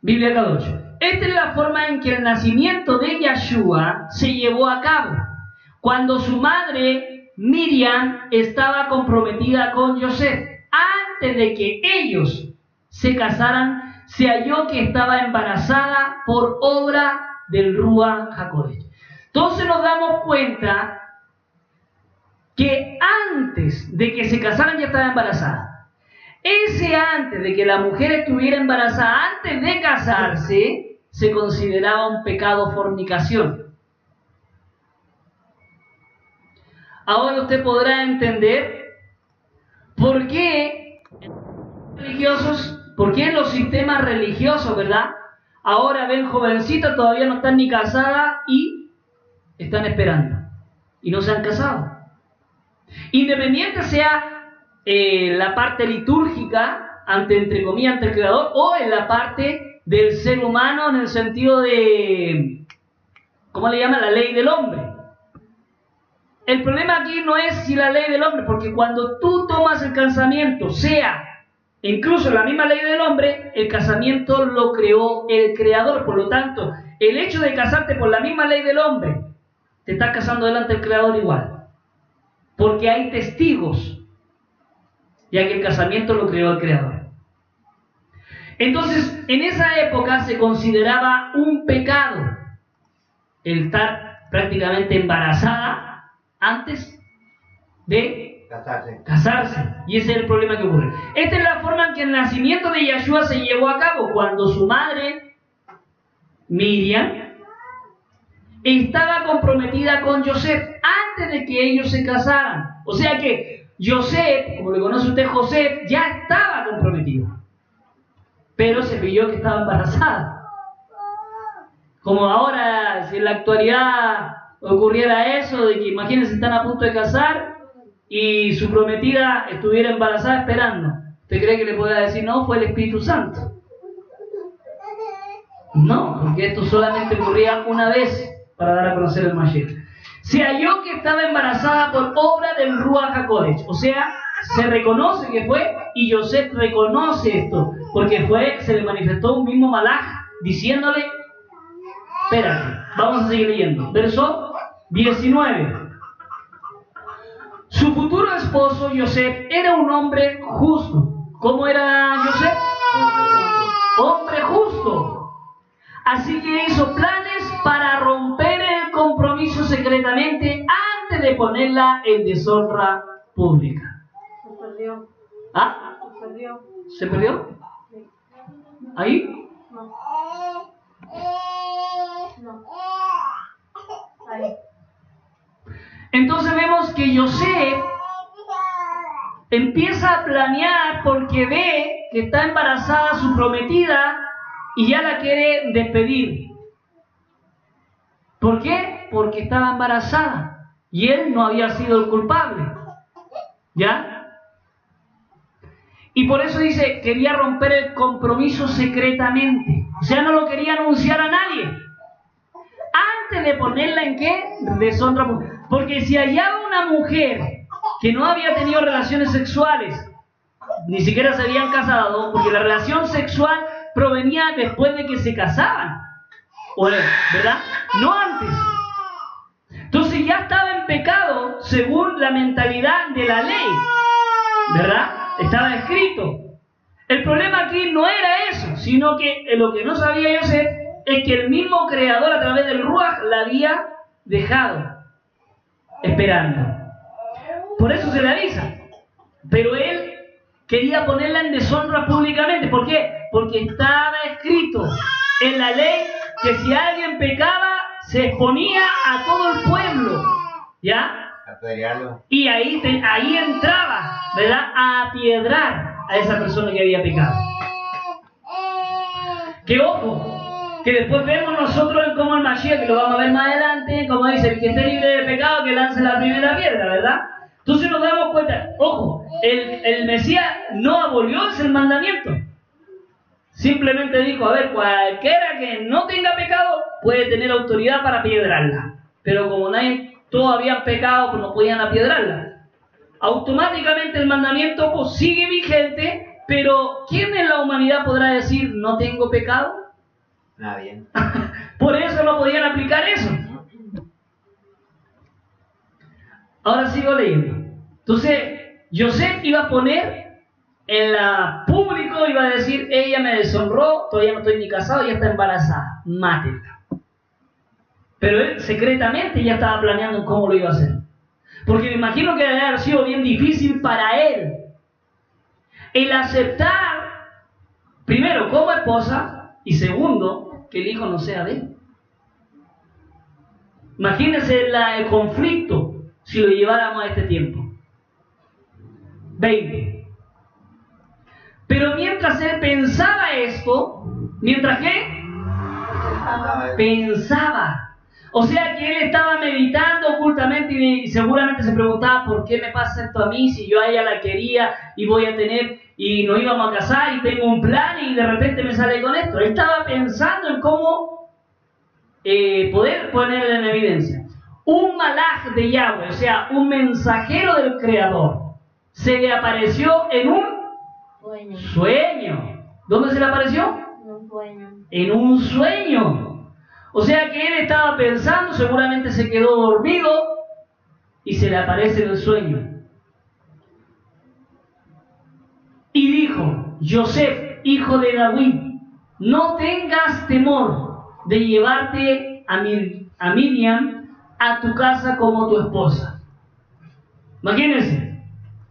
Speaker 1: Biblia Kadosh. Esta es la forma en que el nacimiento de Yahshua se llevó a cabo. Cuando su madre, Miriam, estaba comprometida con Yosef. Antes de que ellos se casaran, se halló que estaba embarazada por obra del Ruach HaKodesh. Entonces nos damos cuenta que antes de que se casaran ya estaba embarazada. Ese antes de que la mujer estuviera embarazada, antes de casarse, se consideraba un pecado fornicación. Ahora usted podrá entender por qué en los sistemas religiosos, ¿verdad? Ahora ven jovencitas, todavía no están ni casadas y están esperando. Y no se han casado. Independiente sea la parte litúrgica, entre comillas, ante el Creador, o en la parte del ser humano en el sentido de, ¿cómo le llaman? La ley del hombre. El problema aquí no es si la ley del hombre, porque cuando tú tomas el casamiento, sea incluso la misma ley del hombre, el casamiento lo creó el Creador. Por lo tanto, el hecho de casarte por la misma ley del hombre, te estás casando delante del Creador igual. Porque hay testigos, ya que el casamiento lo creó el Creador. Entonces, en esa época se consideraba un pecado el estar prácticamente embarazada antes de casarse. Y ese es el problema que ocurre. Esta es la forma en que el nacimiento de Yahshua se llevó a cabo, cuando su madre, Miriam, estaba comprometida con Yosef antes de que ellos se casaran. O sea que Yosef, como le conoce usted, José, ya estaba comprometido, pero se vio que estaba embarazada. Como ahora, si en la actualidad ocurriera eso, de que imagínense, están a punto de casar y su prometida estuviera embarazada esperando. ¿Usted cree que le pueda decir, no, fue el Espíritu Santo? No, porque esto solamente ocurría una vez para dar a conocer el Mashiach. se halló que estaba embarazada por obra del Ruach HaKodesh. O sea, se reconoce que fue, y Yosef reconoce esto, porque se le manifestó un mismo malaj diciéndole, espérate, vamos a seguir leyendo. Verso 19. Su futuro esposo, Yosef, era un hombre justo. ¿Cómo era Yosef? Hombre justo. Así que hizo planes para romper el compromiso secretamente antes de ponerla en deshonra pública.
Speaker 2: Se perdió.
Speaker 1: ¿Ah?
Speaker 2: Se perdió.
Speaker 1: ¿Se perdió?
Speaker 2: Sí.
Speaker 1: ¿Ahí?
Speaker 2: No. No. Ahí.
Speaker 1: Entonces vemos que Yosef empieza a planear porque ve que está embarazada su prometida y ya la quiere despedir. ¿Por qué? Porque estaba embarazada y él no había sido el culpable. ¿Ya? Y por eso dice, quería romper el compromiso secretamente. O sea, no lo quería anunciar a nadie. Antes de ponerla en qué? Deshonra pública. Porque si hallaba una mujer que no había tenido relaciones sexuales, ni siquiera se habían casado, porque la relación sexual provenía después de que se casaban, ¿verdad? No antes. Entonces ya estaba en pecado según la mentalidad de la ley, ¿verdad? Estaba escrito. El problema aquí no era eso, sino que lo que no sabía Yosef es que el mismo Creador a través del Ruach la había dejado esperando. Por eso se le avisa. Pero él quería ponerla en deshonra públicamente. ¿Por qué? Porque estaba escrito en la ley que si alguien pecaba, se exponía a todo el pueblo. ¿Ya? Y ahí entraba, ¿verdad? A apiedrar a esa persona que había pecado. Que ojo, que después vemos nosotros como el Mashiach, que lo vamos a ver más adelante, como dice, el que esté libre de pecado, que lance la primera piedra, ¿verdad? Entonces nos damos cuenta, ojo, el Mesías no abolió ese mandamiento. Simplemente dijo, a ver, cualquiera que no tenga pecado puede tener autoridad para apiedrarla. Pero como todos habían pecado, pues no podían apiedrarla. Automáticamente el mandamiento pues, sigue vigente, pero ¿quién en la humanidad podrá decir no tengo pecado?
Speaker 3: Nadie.
Speaker 1: Por eso no podían aplicar eso. Ahora sigo leyendo. Entonces, Yosef iba a poner en la público, iba a decir, ella me deshonró, todavía no estoy ni casado, ya está embarazada, mátenla. Pero él secretamente ya estaba planeando cómo lo iba a hacer. Porque me imagino que debe haber sido bien difícil para él el aceptar, primero, como esposa, y segundo, que el hijo no sea de él. Imagínense el conflicto si lo lleváramos a este tiempo. 20. Pero mientras él pensaba esto, ¿mientras qué? Pensaba. O sea que él estaba meditando ocultamente y seguramente se preguntaba ¿por qué me pasa esto a mí si yo a ella la quería y voy a tener y nos íbamos a casar y tengo un plan y de repente me sale con esto? Él estaba pensando en cómo poder ponerla en evidencia. Un malaj de Yahweh, o sea, un mensajero del Creador, se le apareció en un sueño. ¿Dónde se le apareció?
Speaker 2: En un sueño.
Speaker 1: En un sueño. O sea que él estaba pensando, seguramente se quedó dormido y se le aparece en el sueño. Y dijo, Yosef, hijo de David, no tengas temor de llevarte a Miriam a tu casa como tu esposa. Imagínense,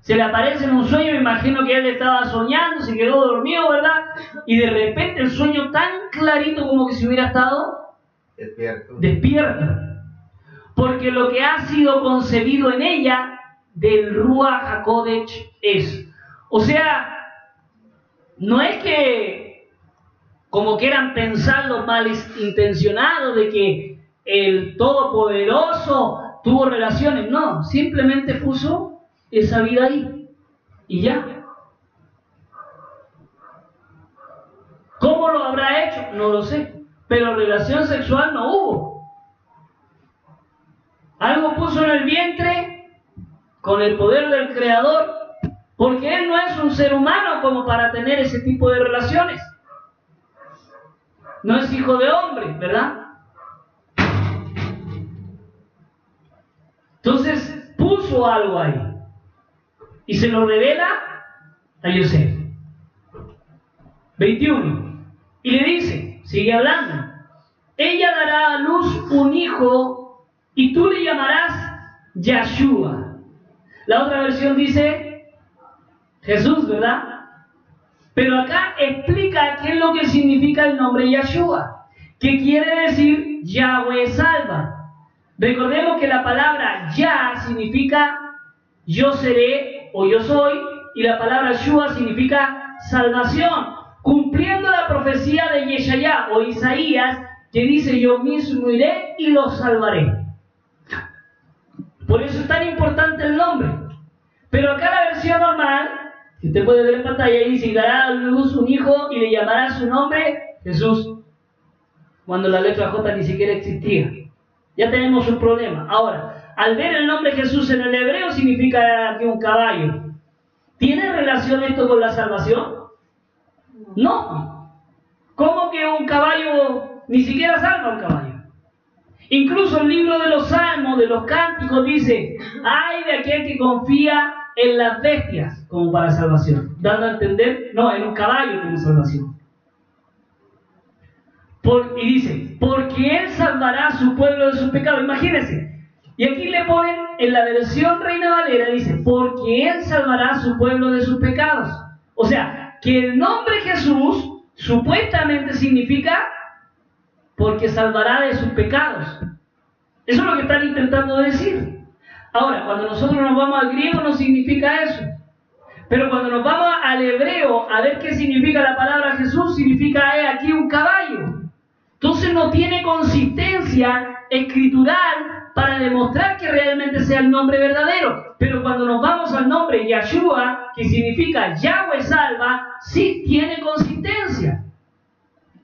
Speaker 1: se le aparece en un sueño, me imagino que él estaba soñando, se quedó dormido, ¿verdad? Y de repente el sueño tan clarito como que si hubiera estado despierto. Porque lo que ha sido concebido en ella del Ruach HaKodesh es. O sea, no es que como quieran pensar los malintencionados de que el Todopoderoso tuvo relaciones. No, simplemente puso esa vida ahí. Y ya. ¿Cómo lo habrá hecho? No lo sé. Pero relación sexual no hubo. Algo puso en el vientre con el poder del Creador, porque Él no es un ser humano como para tener ese tipo de relaciones. No es hijo de hombre, ¿verdad? Entonces puso algo ahí y se lo revela a Yosef. 21. Y le dice, sigue hablando, ella dará a luz un hijo y tú le llamarás Yahshua. La otra versión dice Jesús, ¿verdad? Pero acá explica qué es lo que significa el nombre Yahshua, que quiere decir Yahweh salva. Recordemos que la palabra Yah significa yo seré o yo soy, y la palabra Shua significa salvación, cumpliendo la profecía de Yeshayá o Isaías, que dice yo mismo iré y los salvaré. Por eso es tan importante el nombre. Pero acá la versión normal, que usted puede ver en pantalla, dice, y dará a luz un hijo y le llamará su nombre Jesús, cuando la letra J ni siquiera existía. Ya tenemos un problema. Ahora, al ver el nombre Jesús en el hebreo significa que un caballo. ¿Tiene relación esto con la salvación? No. ¿Cómo que un caballo ni siquiera salva un caballo? Incluso el libro de los Salmos, de los Cánticos, dice, ay de aquel que confía en las bestias como para salvación. Dando a entender, no, en un caballo como salvación. Y dice, porque Él salvará a su pueblo de sus pecados. Imagínense. Y aquí le ponen, en la versión Reina Valera, dice, porque Él salvará a su pueblo de sus pecados. O sea, que el nombre Jesús supuestamente significa porque salvará de sus pecados. Eso es lo que están intentando decir. Ahora, cuando nosotros nos vamos al griego no significa eso. Pero cuando nos vamos al hebreo a ver qué significa la palabra Jesús, significa aquí un caballo. Entonces no tiene consistencia escritural para demostrar que realmente sea el nombre verdadero. Pero cuando nos vamos al nombre Yahshua, que significa Yahweh salva, sí tiene consistencia.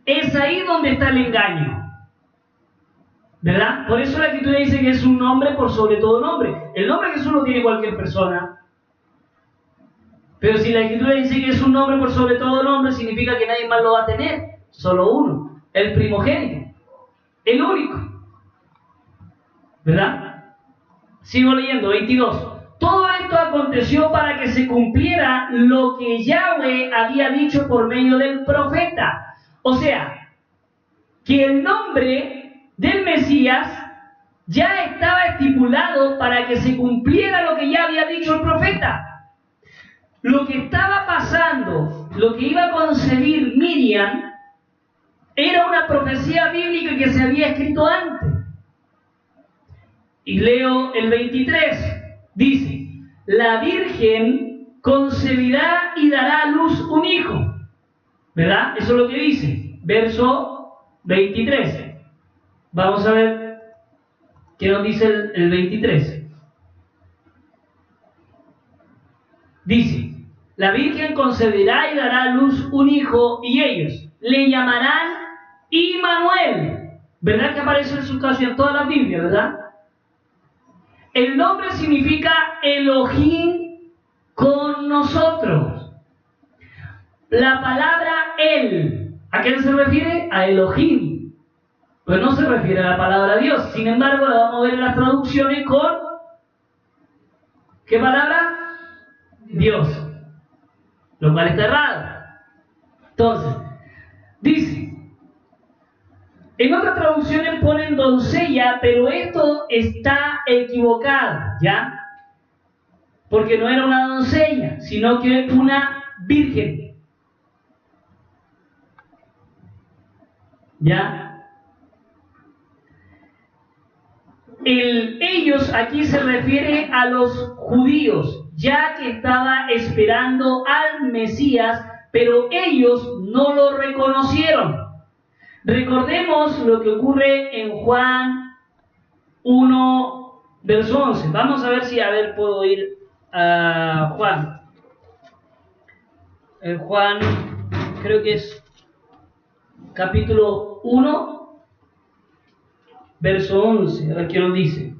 Speaker 1: Es ahí donde está el engaño, ¿verdad? Por eso la Escritura dice que es un nombre por sobre todo nombre. El nombre Jesús lo tiene cualquier persona. Pero si la Escritura dice que es un nombre por sobre todo nombre, significa que nadie más lo va a tener. Solo uno, el primogénito, el único, ¿verdad? Sigo leyendo, 22. Todo esto aconteció para que se cumpliera lo que Yahweh había dicho por medio del profeta. O sea, que el nombre del Mesías ya estaba estipulado para que se cumpliera lo que ya había dicho el profeta. Lo que estaba pasando, lo que iba a concebir Miriam, era una profecía bíblica que se había escrito antes. Y leo el 23, dice, la Virgen concebirá y dará a luz un hijo. ¿Verdad? Eso es lo que dice. Verso 23. Vamos a ver qué nos dice el 23. Dice, la Virgen concebirá y dará a luz un hijo y ellos le llamarán Immanuel. ¿Verdad que aparece en su caso en toda la Biblia, verdad? El nombre significa Elohim con nosotros. La palabra El, ¿a qué se refiere? A Elohim. Pues no se refiere a la palabra Dios. Sin embargo, la vamos a ver en las traducciones con ¿qué palabra? Dios. Lo cual está errado. Entonces, dice, en otras traducciones ponen doncella, pero esto está equivocado, ¿ya? Porque no era una doncella, sino que una virgen. ¿Ya? Ellos aquí se refiere a los judíos, ya que estaba esperando al Mesías, pero ellos no lo reconocieron. Recordemos lo que ocurre en Juan 1, verso 11. Vamos a ver si, puedo ir a Juan. Juan, creo que es capítulo 1, verso 11. A ver qué nos dice.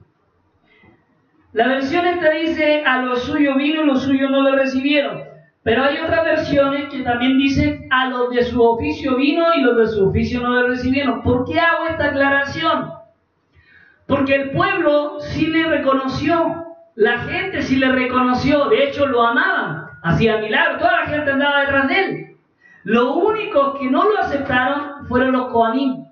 Speaker 1: La versión esta dice, a lo suyo vino y los suyos no le recibieron. Pero hay otras versiones que también dicen, a los de su oficio vino y los de su oficio no le recibieron. ¿Por qué hago esta aclaración? Porque el pueblo sí le reconoció, la gente sí le reconoció, de hecho lo amaban, hacía milagros, toda la gente andaba detrás de él. Los únicos que no lo aceptaron fueron los Coanim,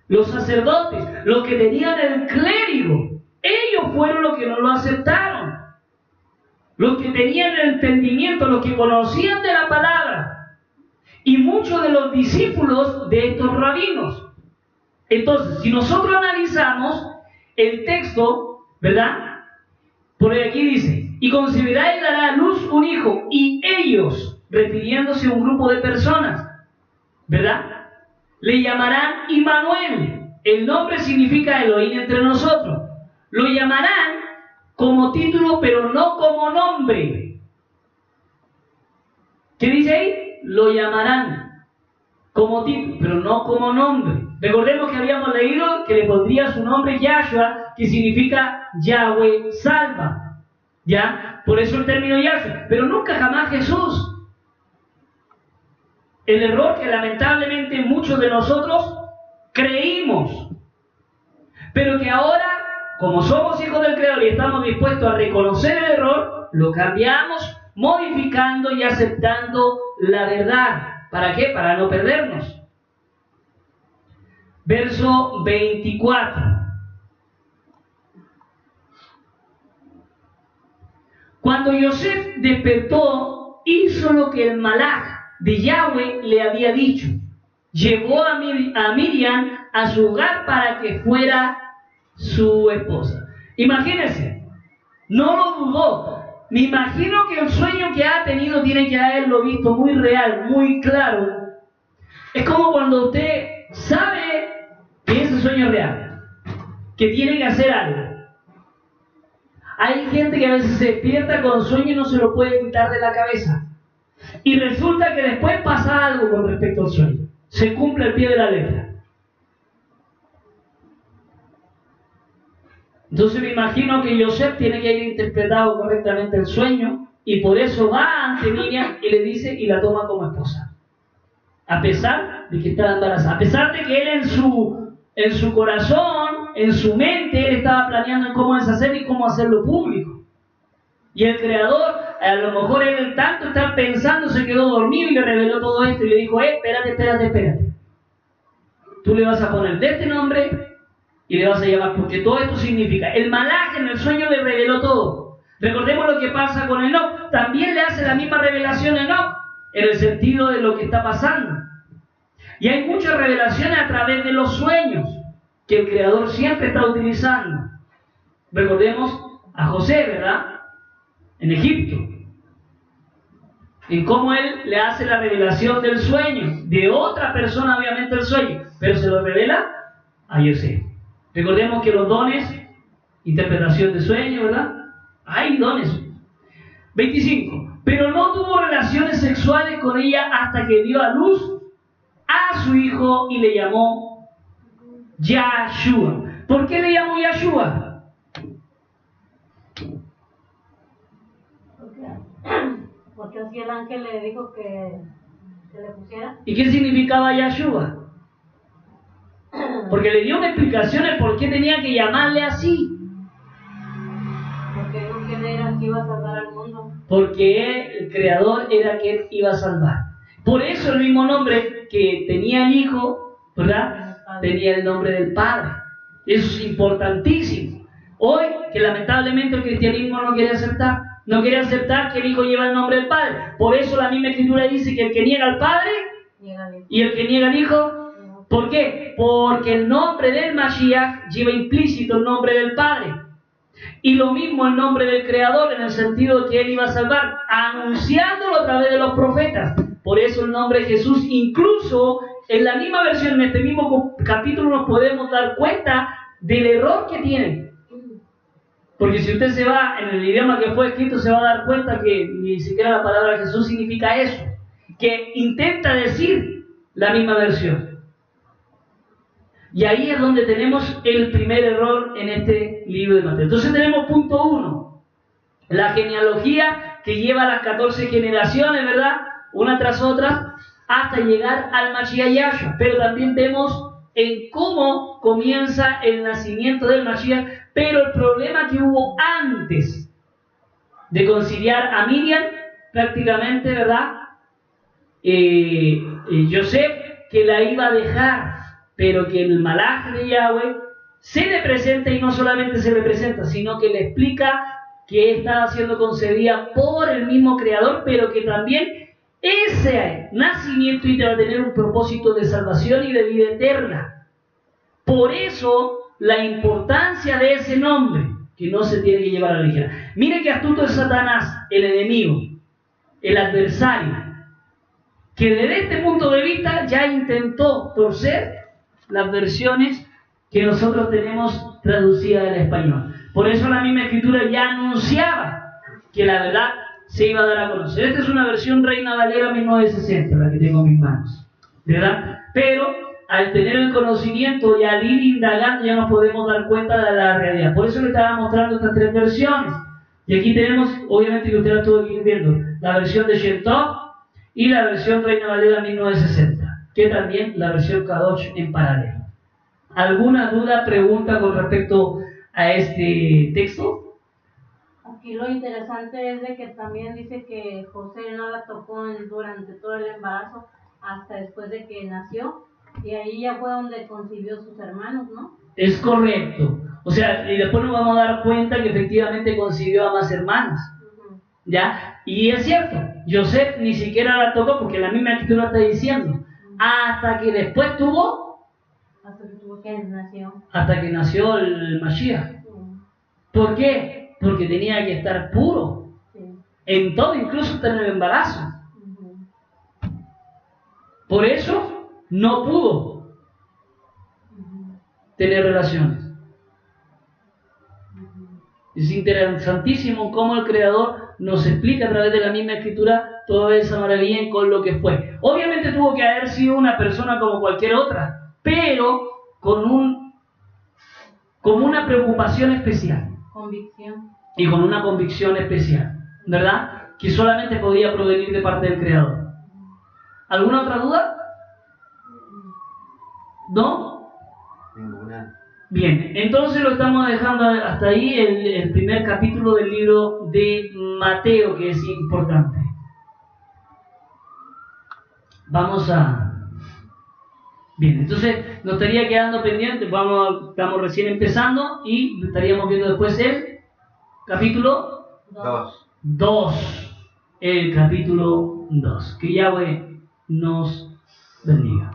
Speaker 1: los sacerdotes, los que tenían el clérigo. Ellos fueron los que no lo aceptaron. Los que tenían el entendimiento, los que conocían de la palabra. Y muchos de los discípulos de estos rabinos. Entonces, si nosotros analizamos el texto, ¿verdad? Por aquí dice, y concebirá y dará a luz un hijo, y ellos, refiriéndose a un grupo de personas, ¿verdad? Le llamarán Immanuel. El nombre significa Elohim entre nosotros. Lo llamarán como título, pero no como nombre. ¿Qué dice ahí? Lo llamarán como título, pero no como nombre. Recordemos que habíamos leído que le pondría su nombre Yahshua, que significa Yahweh salva. ¿Ya? Por eso el término Yahshua. Pero nunca jamás Jesús. El error que lamentablemente muchos de nosotros creímos. Pero que ahora, como somos hijos del Creador y estamos dispuestos a reconocer el error, lo cambiamos modificando y aceptando la verdad. ¿Para qué? Para no perdernos. Verso 24. Cuando Yosef despertó, hizo lo que el malaj de Yahweh le había dicho. Llevó a Miriam a su hogar para que fuera su esposa. Imagínense, no lo dudó. Me imagino que el sueño que ha tenido tiene que haberlo visto muy real, muy claro. Es como cuando usted sabe que ese sueño es real, que tiene que hacer algo. Hay gente que a veces se despierta con sueño y no se lo puede quitar de la cabeza. Y resulta que después pasa algo con respecto al sueño. Se cumple al pie de la letra. Entonces me imagino que Yosef tiene que haber interpretado correctamente el sueño y por eso va ante Miriam y le dice y la toma como esposa. A pesar de que estaba embarazada. A pesar de que él en su corazón, en su mente, él estaba planeando en cómo deshacer y cómo hacerlo público. Y el Creador, a lo mejor él tanto estar pensando, se quedó dormido y le reveló todo esto y le dijo, espérate. Tú le vas a poner de este nombre y le vas a llamar, porque todo esto significa. El malaj en el sueño le reveló todo. Recordemos lo que pasa con Enoc. También le hace la misma revelación a Enoc, en el sentido de lo que está pasando. Y hay muchas revelaciones a través de los sueños que el Creador siempre está utilizando. Recordemos a José, ¿verdad? En Egipto. En cómo él le hace la revelación del sueño. De otra persona, obviamente, el sueño. Pero se lo revela a José. Recordemos que los dones, interpretación de sueño, ¿verdad? Hay dones. 25. Pero no tuvo relaciones sexuales con ella hasta que dio a luz a su hijo y le llamó Yahshua. ¿Por qué le llamó Yahshua?
Speaker 2: Porque así el ángel le dijo que le pusiera.
Speaker 1: ¿Y qué significaba Yahshua? Porque le dio una explicación de por qué tenía que llamarle así.
Speaker 2: Porque dijo que él era el que iba a salvar al mundo.
Speaker 1: Porque él, el Creador, era quien iba a salvar. Por eso el mismo nombre que tenía el Hijo, ¿verdad? Tenía el nombre del Padre. Eso es importantísimo. Hoy, que lamentablemente el cristianismo no quiere aceptar. No quiere aceptar que el Hijo lleva el nombre del Padre. Por eso la misma Escritura dice que el que niega al Padre y el que niega al Hijo. ¿Por qué? Porque el nombre del Mashiach lleva implícito el nombre del Padre. Y lo mismo el nombre del Creador, en el sentido de que Él iba a salvar, anunciándolo a través de los profetas. Por eso el nombre de Jesús, incluso en la misma versión, en este mismo capítulo, nos podemos dar cuenta del error que tienen. Porque si usted se va en el idioma que fue escrito, se va a dar cuenta que ni siquiera la palabra Jesús significa eso. Que intenta decir la misma versión. Y ahí es donde tenemos el primer error en este libro de Mateo. Entonces tenemos punto 1. La genealogía que lleva las 14 generaciones, ¿verdad? Una tras otra, hasta llegar al Mashiach Yahshua. Pero también vemos en cómo comienza el nacimiento del Mashiach, pero el problema que hubo antes de conciliar a Miriam, prácticamente, ¿verdad? Yosef, que la iba a dejar, pero que el malaj de Yahweh se le presenta, y no solamente se le presenta, sino que le explica que estaba siendo concebida por el mismo Creador, pero que también ese nacimiento iba a tener un propósito de salvación y de vida eterna. Por eso la importancia de ese nombre, que no se tiene que llevar a la ligera. Mire que astuto es Satanás, el enemigo, el adversario, que desde este punto de vista ya intentó torcer las versiones que nosotros tenemos traducidas al español. Por eso la misma Escritura ya anunciaba que la verdad se iba a dar a conocer. Esta es una versión Reina Valera 1960, la que tengo en mis manos, ¿verdad? Pero al tener el conocimiento y al ir indagando ya nos podemos dar cuenta de la realidad. Por eso le estaba mostrando estas 3 versiones. Y aquí tenemos, obviamente que usted la estuvo aquí viendo, la versión de Shem Tov y la versión Reina Valera 1960, que también la versión Kadosh en paralelo. ¿Alguna duda, pregunta con respecto a este texto?
Speaker 2: Aquí lo interesante es de que también dice que José no la tocó durante todo el embarazo hasta después de que nació, y ahí ya fue donde concibió sus hermanos, ¿no?
Speaker 1: Es correcto. O sea, y después nos vamos a dar cuenta que efectivamente concibió a más hermanos. ¿Ya? Y es cierto, Yosef ni siquiera la tocó, porque la misma Escritura está diciendo, hasta que después tuvo, hasta que nació el Mashiach. ¿Por qué? Porque tenía que estar puro en todo, incluso hasta en el embarazo. Por eso no pudo tener relaciones. Es interesantísimo cómo el Creador nos explica a través de la misma Escritura toda esa maravilla con lo que fue. Obviamente tuvo que haber sido una persona como cualquier otra, pero con una preocupación especial.
Speaker 2: Convicción.
Speaker 1: Y con una convicción especial, ¿verdad? Que solamente podía provenir de parte del Creador. ¿Alguna otra duda? ¿No?
Speaker 3: Ninguna.
Speaker 1: Bien, entonces lo estamos dejando hasta ahí el primer capítulo del libro de Mateo, que es importante. Vamos a... Bien, entonces nos estaría quedando pendiente, estamos recién empezando y estaríamos viendo después el capítulo 2. El capítulo 2. Que Yahweh nos bendiga.